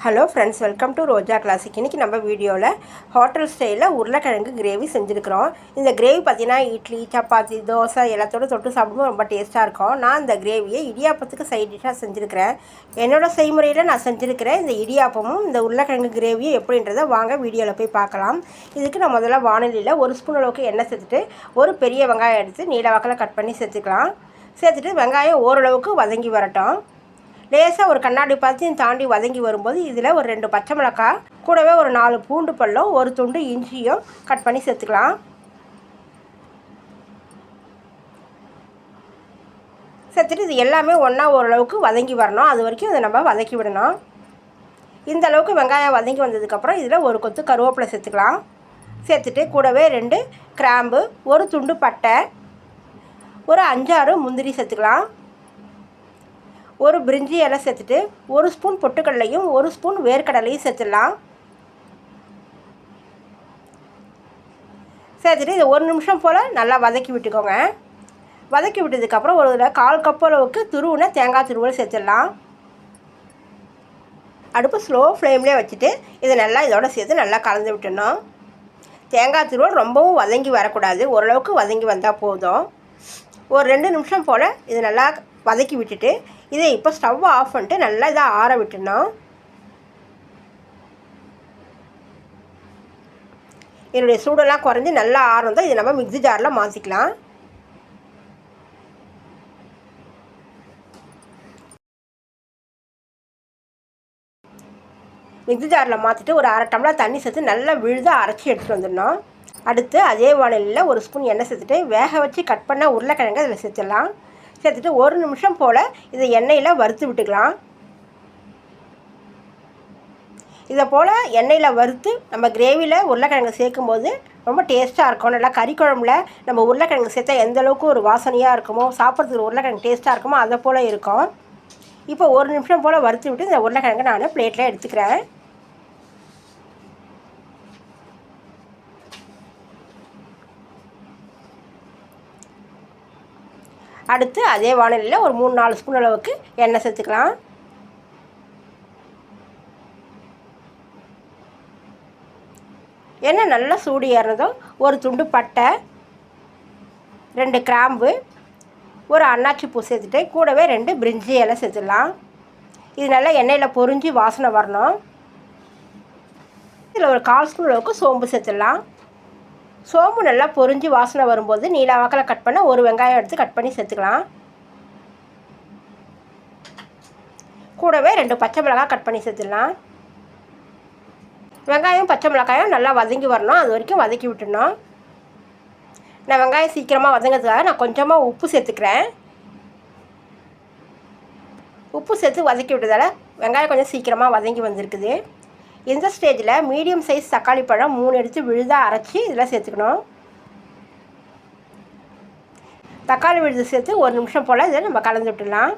Hello friends, welcome to Roja classic. இன்றைக்கி நம்ம வீடியோவில் ஹோட்டல் ஸ்டைலில் உருளைக்கிழங்கு கிரேவி செஞ்சுருக்கிறோம். இந்த கிரேவி பார்த்திங்கன்னா இட்லி, சப்பாத்தி, தோசை எல்லாத்தோடு தொட்டு சாப்பிடும்போது ரொம்ப டேஸ்ட்டாக இருக்கும். நான் இந்த கிரேவியை இடியாப்பத்துக்கு சைட் டிஷ்ஷாக செஞ்சுருக்கிறேன். என்னோடய செய்முறையில் நான் செஞ்சுருக்கிறேன். இந்த இடியாப்பமும் இந்த உருளைக்கிழங்கு கிரேவியும் எப்படின்றத வாங்க வீடியோவில் போய் பார்க்கலாம். இதுக்கு நான் முதல்ல வானலியில் 1 ஸ்பூன் அளவுக்கு எண்ணெய் சேர்த்துட்டு ஒரு பெரிய வெங்காயம் எடுத்து நீல வாக்கில் கட் பண்ணி சேர்த்துக்கலாம். சேர்த்துட்டு வெங்காயம் ஓரளவுக்கு வதங்கி வரட்டும். லேசாக ஒரு கண்ணாடி பார்த்து தாண்டி வதங்கி வரும்போது இதில் ஒரு 2 பச்சை மிளகாய், கூடவே ஒரு 4 பூண்டு பல்லும், ஒரு துண்டு இஞ்சியும் கட் பண்ணி சேர்த்துக்கலாம். சேர்த்துட்டு இது எல்லாமே ஒன்றா ஓரளவுக்கு வதங்கி வரணும். அது வரைக்கும் இதை நம்ம வதக்கி விடணும். இந்த அளவுக்கு வெங்காயம் வதங்கி வந்ததுக்கப்புறம் இதில் ஒரு கொத்து கருவேப்பிலை சேர்த்துக்கலாம். சேர்த்துட்டு கூடவே 2 கிராம்பு, ஒரு துண்டு பட்டை, ஒரு 5-6 முந்திரி சேர்த்துக்கலாம். ஒரு பிரிஞ்சி இலை சேர்த்துட்டு 1 ஸ்பூன் பொட்டுக்கடலையும் 1 ஸ்பூன் வேர்க்கடலையும் சேர்த்துடலாம். சேர்த்துட்டு இதை 1 நிமிஷம் போல் நல்லா வதக்கி விட்டுக்கோங்க. வதக்கி விட்டதுக்கப்புறம் ஒரு 1/4 கப் அளவுக்கு துருவின தேங்காய் துருவல் சேர்த்துடலாம். அடுப்பு ஸ்லோ ஃப்ளேம்லேயே வச்சுட்டு இதை நல்லா இதோட சேர்த்து நல்லா கலந்து விட்டுடணும். தேங்காய் துருவல் ரொம்பவும் வதங்கி வரக்கூடாது, ஓரளவுக்கு வதங்கி வந்தால் போதும். ஒரு 2 நிமிஷம் போல் இதை நல்லா வதக்கி விட்டுட்டு இதை இப்போ ஸ்டவ் ஆஃப் பண்ணிட்டு நல்லா இதை ஆற விட்டுடணும். என்னுடைய சூடெல்லாம் குறைஞ்சி நல்லா ஆறணும். இதை நம்ம மிக்ஸி ஜாரில் மாற்றிக்கலாம். மிக்ஸி ஜாரில் மாற்றிட்டு ஒரு 1/2 டம்ளர் தண்ணி சேர்த்து நல்லா விழுத அரைச்சி எடுத்துகிட்டு வந்துடணும். அடுத்து அதே வானலியில் 1 ஸ்பூன் எண்ணெய் சேர்த்துட்டு வேக வச்சு கட் பண்ண உருளைக்கிழங்கு அதில் சேர்த்துடலாம். சேர்த்துட்டு 1 நிமிஷம் போல் இதை எண்ணெயில் வறுத்து விட்டுக்கலாம். இதை போல் எண்ணெயில் வறுத்து நம்ம கிரேவியில் உருளைக்கிழங்கு சேர்க்கும்போது ரொம்ப டேஸ்ட்டாக இருக்கும். நல்லா கறி குழம்புல நம்ம உருளைக்கிழங்கு சேர்த்தா எந்த அளவுக்கு ஒரு வாசனையாக இருக்குமோ, சாப்பிட்றதுக்கு உருளைக்கிழங்கு டேஸ்ட்டாக இருக்குமோ அதை போல் இருக்கும். இப்போ 1 நிமிஷம் போல் வறுத்து விட்டு இந்த உருளைக்கிழங்கு நான் பிளேட்டில் எடுத்துக்கிறேன். அடுத்து அதே வானலியில் ஒரு 3-4 ஸ்பூன் அளவுக்கு எண்ணெய் சேர்த்துக்கலாம். எண்ணெய் நல்லா சூடு ஏறினதும் ஒரு துண்டு பட்டை, 2 கிராம்பு, ஒரு அன்னாச்சி பூ சேர்த்துட்டு கூடவே 2 பிரிஞ்சி இலை சேர்த்துடலாம். இது நல்லா எண்ணெயில் பொரிஞ்சு வாசனை வரணும். இதில் ஒரு 1/4 ஸ்பூன் அளவுக்கு சோம்பு சேர்த்துடலாம். சோம்பு நல்லா பொரிஞ்சு வாசனை வரும்போது நீல வாக்கில் கட் பண்ண ஒரு வெங்காயம் எடுத்து கட் பண்ணி சேர்த்துக்கலாம். கூடவே 2 பச்சை மிளகாய் கட் பண்ணி சேர்த்துடலாம். வெங்காயம் பச்சை மிளகாயும் நல்லா வதங்கி வரணும். அது வரைக்கும் வதக்கி விட்டுடணும். நான் வெங்காயம் சீக்கிரமாக வதங்கிறதுக்காக நான் கொஞ்சமாக உப்பு சேர்த்துக்கிறேன். உப்பு சேர்த்து வதக்கி விட்டதால் வெங்காயம் கொஞ்சம் சீக்கிரமாக வதங்கி வந்திருக்குது. இந்த ஸ்டேஜில் மீடியம் சைஸ் தக்காளி பழம் 3 எடுத்து விழுதாக அரைச்சி இதில் சேர்த்துக்கணும். தக்காளி விழுது சேர்த்து 1 நிமிஷம் போல் இதை நம்ம கலந்து விட்டுடலாம்.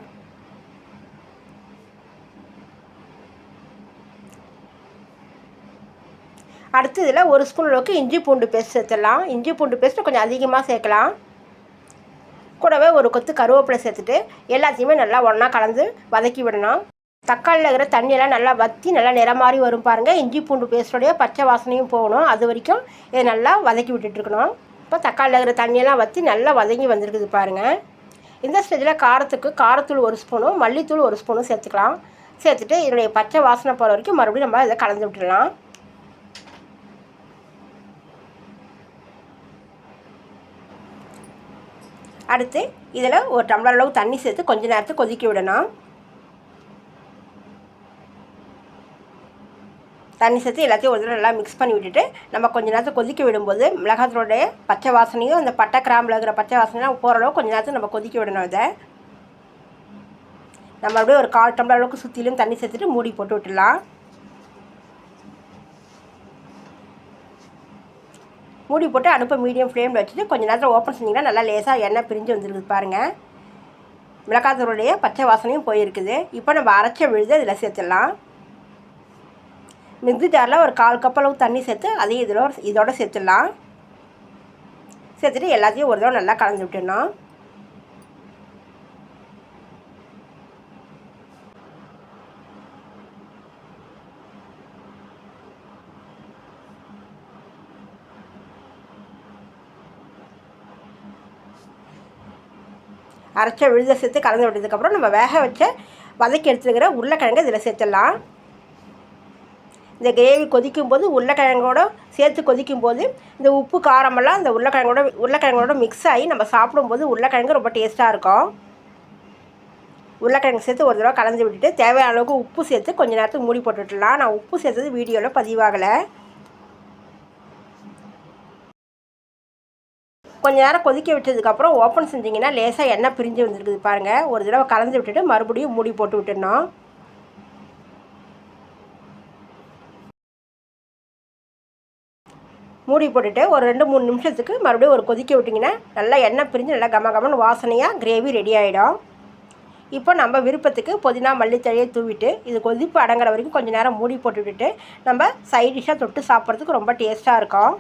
அடுத்து இதில் 1 ஸ்பூன் அளவுக்கு இஞ்சி பூண்டு பேஸ்ட் சேர்த்துடலாம். இஞ்சி பூண்டு பேஸ்ட்டு கொஞ்சம் அதிகமாக சேர்க்கலாம். கூடவே ஒரு கொத்து கருவேப்பிலை சேர்த்துட்டு எல்லாத்தையுமே நல்லா ஒன்றா கலந்து வதக்கி விடணும். தக்காளியில் இருக்கிற தண்ணியெல்லாம் நல்லா வற்றி நல்லா நிறம் மாதிரி வரும் பாருங்கள். இஞ்சி பூண்டு பேஸ்ட்டோடைய பச்சை வாசனையும் போகணும். அது வரைக்கும் இதை நல்லா வதக்கி விட்டுட்டுருக்கணும். இப்போ தக்காளியில் இருக்கிற தண்ணியெல்லாம் வற்றி நல்லா வதங்கி வந்திருக்குது பாருங்கள். இந்த ஸ்டேஜில் காரத்தூள் 1 ஸ்பூனும் மல்லித்தூள் 1 ஸ்பூனும் சேர்த்துக்கலாம். சேர்த்துட்டு இதனுடைய பச்சை வாசனை போகிற வரைக்கும் மறுபடியும் நம்ம இதை கலந்து விட்டுடலாம். அடுத்து இதில் ஒரு டம்ளர் அளவு தண்ணி சேர்த்து கொஞ்ச நேரத்துக்கு கொதிக்க விடணும். தண்ணி சேர்த்து எல்லாத்தையும் ஒரு தடவை நல்லா மிக்ஸ் பண்ணி விட்டுட்டு நம்ம கொஞ்சம் நேரத்துக்கு கொதிக்க விடும்போது மிளகாத்தூளுடைய பச்சை வாசனையும் அந்த பட்டை கிராம்பில் இருக்கிற பச்சை வாசனையும் போகிற அளவுக்கு கொஞ்சம் நேரத்துக்கு நம்ம கொதிக்க விடணும். இதை நம்ம அப்படியே ஒரு 1/4 டம்ளர் அளவுக்கு சுற்றிலும் தண்ணி சேர்த்துட்டு மூடி போட்டு விட்டுடலாம். மூடி போட்டு அடுப்பை மீடியம் ஃப்ளேமில் வச்சுட்டு கொஞ்சம் நேரத்தில் ஓப்பன் செஞ்சிங்கன்னா நல்லா லேசாக எண்ணெய் பிரிஞ்சு வந்துருக்குது பாருங்கள். மிளகாத்தூளுடைய பச்சை வாசனையும் போயிருக்குது. இப்போ நம்ம அரைச்ச விழுது இதில் சேர்த்துடலாம். மிக்ஸி ஜாரில் ஒரு 1/4 கப் அளவு தண்ணி சேர்த்து அதையும் இதோட சேர்த்துடலாம். சேர்த்துட்டு எல்லாத்தையும் ஒரு தடவை நல்லா கலந்து விட்டுடணும். அரைச்ச விழுதை சேர்த்து கலந்து விட்டதுக்கப்புறம் நம்ம வேக வச்ச வதக்கி எடுத்துக்கிற உருளைக்கிழங்கு இதில் சேர்த்துடலாம். இந்த கிரேவி கொதிக்கும்போது உருளைக்கிழங்கோட சேர்த்து கொதிக்கும்போது இந்த உப்பு காரமெல்லாம் இந்த உருளைக்கிழங்கோட மிக்ஸ் ஆகி நம்ம சாப்பிடும்போது உருளைக்கிழங்கு ரொம்ப டேஸ்ட்டாக இருக்கும். உருளைக்கிழங்கு சேர்த்து ஒரு தடவை கலந்து விட்டுட்டு தேவையான அளவுக்கு உப்பு சேர்த்து கொஞ்சம் நேரத்துக்கு மூடி போட்டுடலாம். நான் உப்பு சேர்த்தது வீடியோவில் பதிவாகலை. கொஞ்சம் நேரம் கொதிக்க விட்டதுக்கப்புறம் ஓப்பன் செஞ்சிங்கன்னா லேசாக எண்ணெய் பிரிஞ்சு வந்துருக்குது பாருங்கள். ஒரு தடவை கலந்து விட்டுட்டு மறுபடியும் மூடி போட்டு விட்டுடணும். மூடி போட்டுட்டு ஒரு 2-3 நிமிஷத்துக்கு மறுபடியும் ஒரு கொதிக்க விட்டிங்கன்னா நல்லா எண்ணெய் பிரிஞ்சு நல்லா கமகமன்னு வாசனையாக கிரேவி ரெடி ஆகிடும். இப்போ நம்ம விருப்பத்துக்கு புதினா மல்லித்தழையை தூவிட்டு இது கொதிப்பு அடங்குற வரைக்கும் கொஞ்சம் நேரம் மூடி போட்டு விட்டுட்டு நம்ம சைட் டிஷ்ஷாக தொட்டு சாப்பிட்றதுக்கு ரொம்ப டேஸ்ட்டாக இருக்கும்.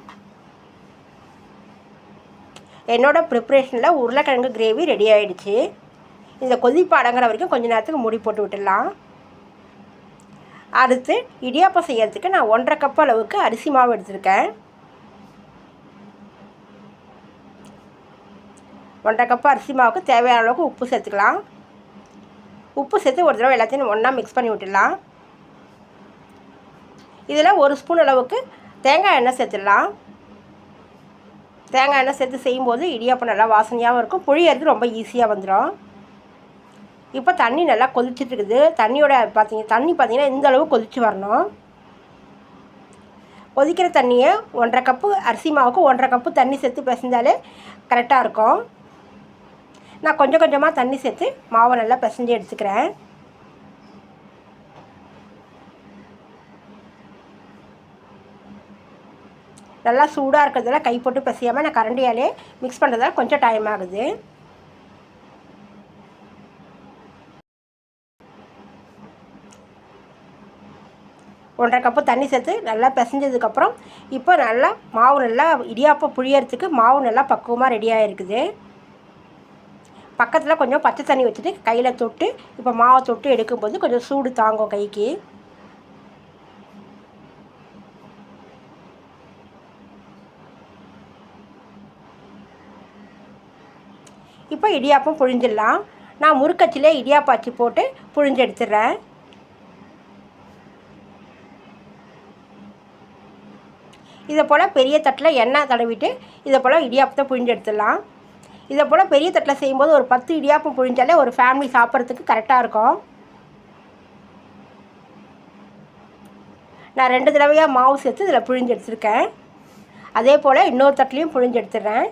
என்னோடய ப்ரிப்ரேஷனில் உருளைக்கிழங்கு கிரேவி ரெடி ஆகிடுச்சு. இந்த கொதிப்பு அடங்குற வரைக்கும் கொஞ்சம் நேரத்துக்கு மூடி போட்டு விட்டுடலாம். அடுத்து இடியாப்பம் செய்யறதுக்கு நான் 1.5 கப் அளவுக்கு அரிசி மாவு எடுத்திருக்கேன். 1.5 கப் அரிசி மாவுக்கு தேவையான அளவுக்கு உப்பு சேர்த்துக்கலாம். உப்பு சேர்த்து ஒரு தடவை எல்லாத்தையும் ஒன்றா மிக்ஸ் பண்ணி விட்டுடலாம். இதில் 1 ஸ்பூன் அளவுக்கு தேங்காய் எண்ணெய் சேர்த்துடலாம். தேங்காய் எண்ணெய் சேர்த்து செய்யும்போது இடியாப்பம் நல்லா வாசனையாகவும் இருக்கும், புழியறது ரொம்ப ஈஸியாக வந்துடும். இப்போ தண்ணி நல்லா கொதிச்சுட்டு தண்ணியோட தண்ணி பார்த்திங்கன்னா இந்த அளவு கொதித்து வரணும். கொதிக்கிற தண்ணியை 1.5 கப்பு அரிசி மாவுக்கு 1.5 கப்பு தண்ணி சேர்த்து பிசைஞ்சாலே கரெக்டாக இருக்கும். நான் கொஞ்சம் கொஞ்சமாக தண்ணி சேர்த்து மாவை நல்லா பிசைஞ்சு எடுத்துக்கிறேன். நல்லா சூடாக இருக்கிறதுல கை போட்டு பிசையாமல் நான் கரண்டியாலே மிக்ஸ் பண்ணுறதால கொஞ்சம் டைம் ஆகுது. ஒன்றரை கப்பு தண்ணி சேர்த்து நல்லா பிசைஞ்சதுக்கப்புறம் இப்போ நல்லா மாவு நல்லா இடியாப்பம் புழியறதுக்கு மாவு நல்லா பக்குவமாக ரெடியாக இருக்குது. பக்கத்தில் கொஞ்சம் பச்சை தண்ணி வச்சுட்டு கையில் தொட்டு இப்போ மாவை தொட்டு எடுக்கும்போது கொஞ்சம் சூடு தாங்கும் கைக்கு. இப்போ இடியாப்பம் புழிஞ்சிடலாம். நான் முறுக்கச்சிலே இடியாப்பாச்சி போட்டு புழிஞ்சு எடுத்துடுறேன். இதை போல் பெரிய தட்டில் எண்ணெய் தடவிட்டு இதை போல் இடியாப்பத்தை புழிஞ்சு எடுத்துடலாம். இதை போல் பெரிய தட்டில் செய்யும்போது ஒரு 10 இடியாப்பம் புழிஞ்சாலே ஒரு ஃபேமிலி சாப்பிட்றதுக்கு கரெக்டாக இருக்கும். நான் 2 தடவையாக மாவு சேர்த்து இதில் புழிஞ்சு எடுத்துருக்கேன். அதே போல் இன்னொரு தட்டுலையும் புழிஞ்சு எடுத்துடுறேன்.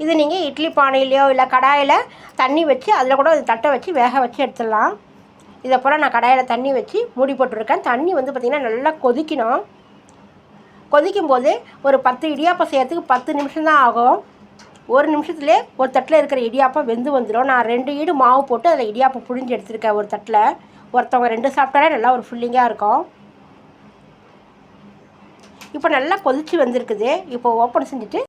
இது நீங்கள் இட்லி பானையிலையோ இல்லை கடாயில் தண்ணி வச்சு அதில் கூட தட்டை வச்சு வேக வச்சு எடுத்துடலாம். இதை போல் நான் கடாயில் தண்ணி வச்சு மூடி போட்டுருக்கேன். தண்ணி வந்து பார்த்திங்கன்னா நல்லா கொதிக்கணும். கொதிக்கும்போது ஒரு 10 இடியாப்பம் செய்யறதுக்கு 10 நிமிஷம் தான் ஆகும். 1 நிமிஷத்துலேயே ஒரு தட்டில் இருக்கிற இடியாப்பம் வெந்து வந்துடும். நான் 2 ஈடு மாவு போட்டு அதில் இடியாப்பம் புழிஞ்சு எடுத்துருக்கேன். ஒரு தட்டில் ஒருத்தவங்க 2 சாப்பிட்டாலே நல்லா ஒரு ஃபுல்லிங்காக இருக்கும். இப்போ நல்லா கொதித்து வந்திருக்குது. இப்போ ஓப்பன் செஞ்சுட்டு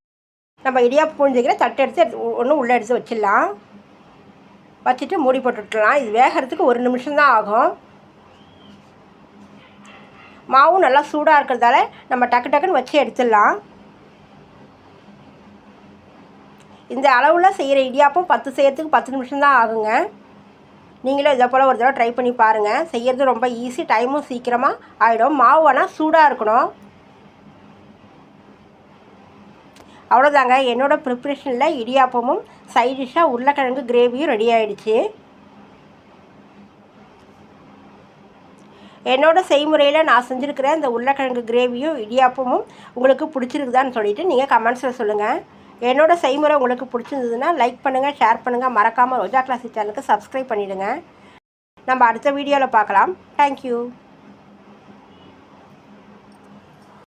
நம்ம இடியாப்பம் புழிஞ்சிக்கிற தட்டை எடுத்து ஒன்று உள்ளே எடுத்து வச்சிடலாம். வச்சுட்டு மூடி போட்டுவிட்டுலாம். இது வேகிறதுக்கு 1 நிமிஷம் தான் ஆகும். மாவும் நல்லா சூடாக இருக்கிறதால நம்ம டக்கு டக்குன்னு வச்சு எடுத்துடலாம். இந்த அளவில் செய்கிற இடியாப்பம் 10 செய்யறதுக்கு 10 நிமிஷம் தான் ஆகுங்க. நீங்களும் இதை போல் ஒரு தடவை ட்ரை பண்ணி பாருங்கள். செய்கிறது ரொம்ப ஈஸி, டைமும் சீக்கிரமாக ஆகிடும். மாவு ஆனால் சூடாக இருக்கணும். அவ்வளோதாங்க, என்னோடய ப்ரிப்ரேஷனில் இடியாப்பமும் சைட் டிஷ்ஷாக உருளைக்கிழங்கு கிரேவியும் ரெடி ஆகிடுச்சு. என்னோடய செய்முறையில் நான் செஞ்சுருக்கிற இந்த உருளைக்கிழங்கு கிரேவியும் இடியாப்பமும் உங்களுக்கு பிடிச்சிருக்குதான்னு சொல்லிவிட்டு நீங்கள் கமெண்ட்ஸில் சொல்லுங்கள். என்னோடய செய்முறை உங்களுக்கு பிடிச்சிருந்ததுன்னா லைக் பண்ணுங்கள், ஷேர் பண்ணுங்கள், மறக்காமல் ரோஜா கிளாசிக் சேனலுக்கு சப்ஸ்கிரைப் பண்ணிவிடுங்க. நம்ம அடுத்த வீடியோவில் பார்க்கலாம். தேங்க்யூ.